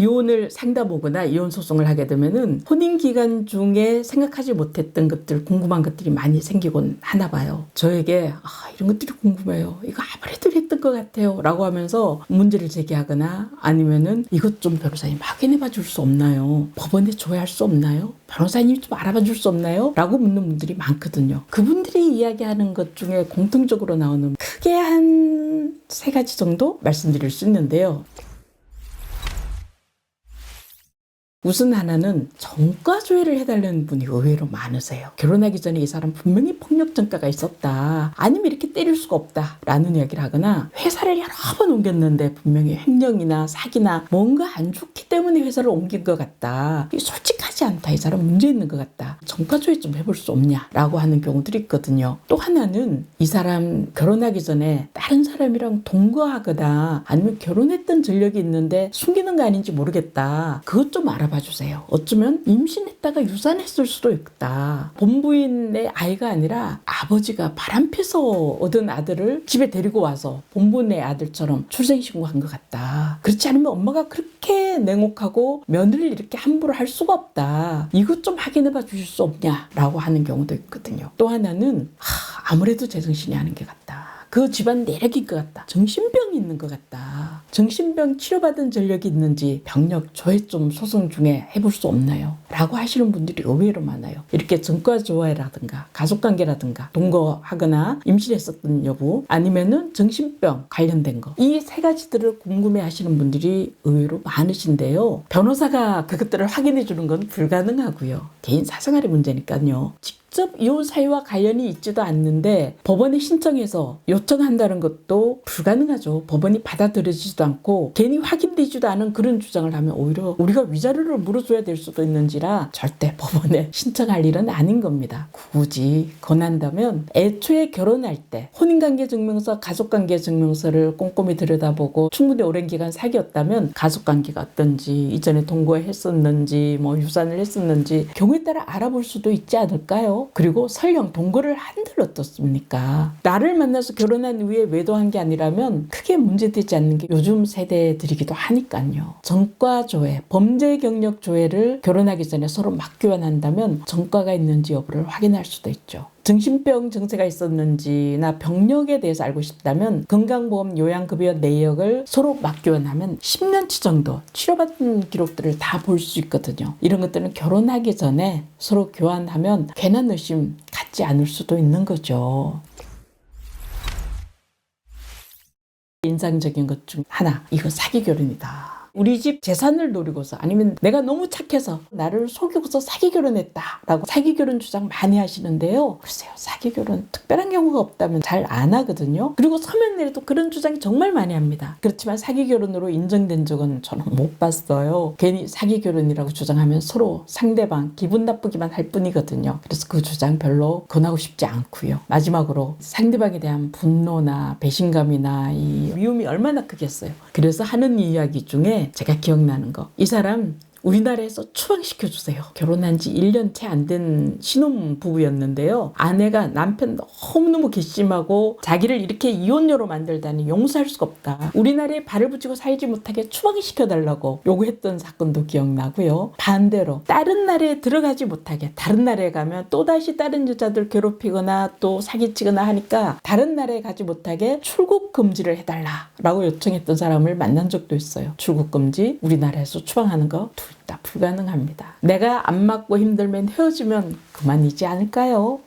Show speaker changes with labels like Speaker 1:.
Speaker 1: 이혼을 상담하거나 이혼 소송을 하게 되면은 혼인 기간 중에 생각하지 못했던 것들, 궁금한 것들이 많이 생기곤 하나 봐요. 저에게 이런 것들이 궁금해요. 이거 아무래도 했던 것 같아요. 라고 하면서 문제를 제기하거나 아니면은 이것 좀 변호사님 확인해 봐 줄 수 없나요? 법원에 조회할 수 없나요? 변호사님 좀 알아봐 줄 수 없나요? 라고 묻는 분들이 많거든요. 그분들이 이야기하는 것 중에 공통적으로 나오는 크게 한 3가지 정도 말씀드릴 수 있는데요. 우선 하나는 전과조회를 해달라는 분이 의외로 많으세요. 결혼하기 전에 이 사람 분명히 폭력 전과가 있었다. 아니면 이렇게 때릴 수가 없다. 라는 이야기를 하거나 회사를 여러 번 옮겼는데 분명히 횡령이나 사기나 뭔가 안 좋기 때문에 회사를 옮긴 것 같다. 솔직하지 않다. 이 사람 문제 있는 것 같다. 전과조회 좀 해볼 수 없냐? 라고 하는 경우들이 있거든요. 또 하나는 이 사람 결혼하기 전에 다른 사람이랑 동거하거나 아니면 결혼했던 전력이 있는데 숨기는 거 아닌지 모르겠다. 그것 좀 알아봐 주세요. 어쩌면 임신했다가 유산했을 수도 있다. 본부인의 아이가 아니라 아버지가 바람피서 얻은 아들을 집에 데리고 와서 본부인의 아들처럼 출생신고한 것 같다. 그렇지 않으면 엄마가 그렇게 냉혹하고 며느리를 이렇게 함부로 할 수가 없다. 이것 좀 확인해 봐 주실 수 없냐라고 하는 경우도 있거든요. 또 하나는 아무래도 제정신이 아닌 게 같다. 그 집안 내력인 것 같다. 정신병이 있는 것 같다. 정신병 치료받은 전력이 있는지 병력 조회좀 소송 중에 해볼 수 없나요? 라고 하시는 분들이 의외로 많아요. 이렇게 전과조회라든가 가족관계라든가 동거하거나 임신했었던 여부 아니면은 정신병 관련된 거 이 3가지들을 궁금해 하시는 분들이 의외로 많으신데요. 변호사가 그것들을 확인해 주는 건 불가능하고요. 개인 사생활의 문제니까요. 직접 이혼 사유와 관련이 있지도 않는데 법원에 신청해서 요청한다는 것도 불가능하죠. 법원이 받아들여지지도 않고 괜히 확인되지도 않은 그런 주장을 하면 오히려 우리가 위자료를 물어줘야 될 수도 있는지라 절대 법원에 신청할 일은 아닌 겁니다. 굳이 권한다면 애초에 결혼할 때 혼인관계증명서, 가족관계증명서를 꼼꼼히 들여다보고 충분히 오랜 기간 사귀었다면 가족관계가 어떤지, 이전에 동거했었는지, 유산을 했었는지 경우에 따라 알아볼 수도 있지 않을까요? 그리고 설령 동거를 한들 어떻습니까? 나를 만나서 결혼한 후에 외도한 게 아니라면 크게 문제되지 않는 게 요즘 세대들이기도 하니까요. 전과조회, 범죄 경력 조회를 결혼하기 전에 서로 맞교환한다면 전과가 있는지 여부를 확인할 수도 있죠. 정신병 증세가 있었는지나 병력에 대해서 알고 싶다면 건강보험 요양급여 내역을 서로 맞교환하면 10년치 정도 치료받은 기록들을 다 볼 수 있거든요. 이런 것들은 결혼하기 전에 서로 교환하면 괜한 의심 갖지 않을 수도 있는 거죠. 인상적인 것 중 하나, 이거 사기 결혼이다. 우리 집 재산을 노리고서 아니면 내가 너무 착해서 나를 속이고서 사기 결혼했다라고 사기 결혼 주장 많이 하시는데요. 글쎄요, 사기 결혼 특별한 경우가 없다면 잘 안 하거든요. 그리고 서면 내에도 그런 주장이 정말 많이 합니다. 그렇지만 사기 결혼으로 인정된 적은 저는 못 봤어요. 괜히 사기 결혼이라고 주장하면 서로 상대방 기분 나쁘기만 할 뿐이거든요. 그래서 그 주장 별로 권하고 싶지 않고요. 마지막으로 상대방에 대한 분노나 배신감이나 이 미움이 얼마나 크겠어요. 그래서 하는 이야기 중에 제가 기억나는 거, 이 사람 우리나라에서 추방시켜주세요. 결혼한 지 1년 채 안 된 신혼부부였는데요. 아내가 남편 너무너무 괘씸하고 자기를 이렇게 이혼녀로 만들다니 용서할 수가 없다. 우리나라에 발을 붙이고 살지 못하게 추방시켜달라고 요구했던 사건도 기억나고요. 반대로 다른 나라에 들어가지 못하게, 다른 나라에 가면 또다시 다른 여자들 괴롭히거나 또 사기치거나 하니까 다른 나라에 가지 못하게 출국 금지를 해달라라고 요청했던 사람을 만난 적도 있어요. 출국 금지, 우리나라에서 추방하는 거 둘 다 불가능합니다. 내가 안 맞고 힘들면 헤어지면 그만이지 않을까요?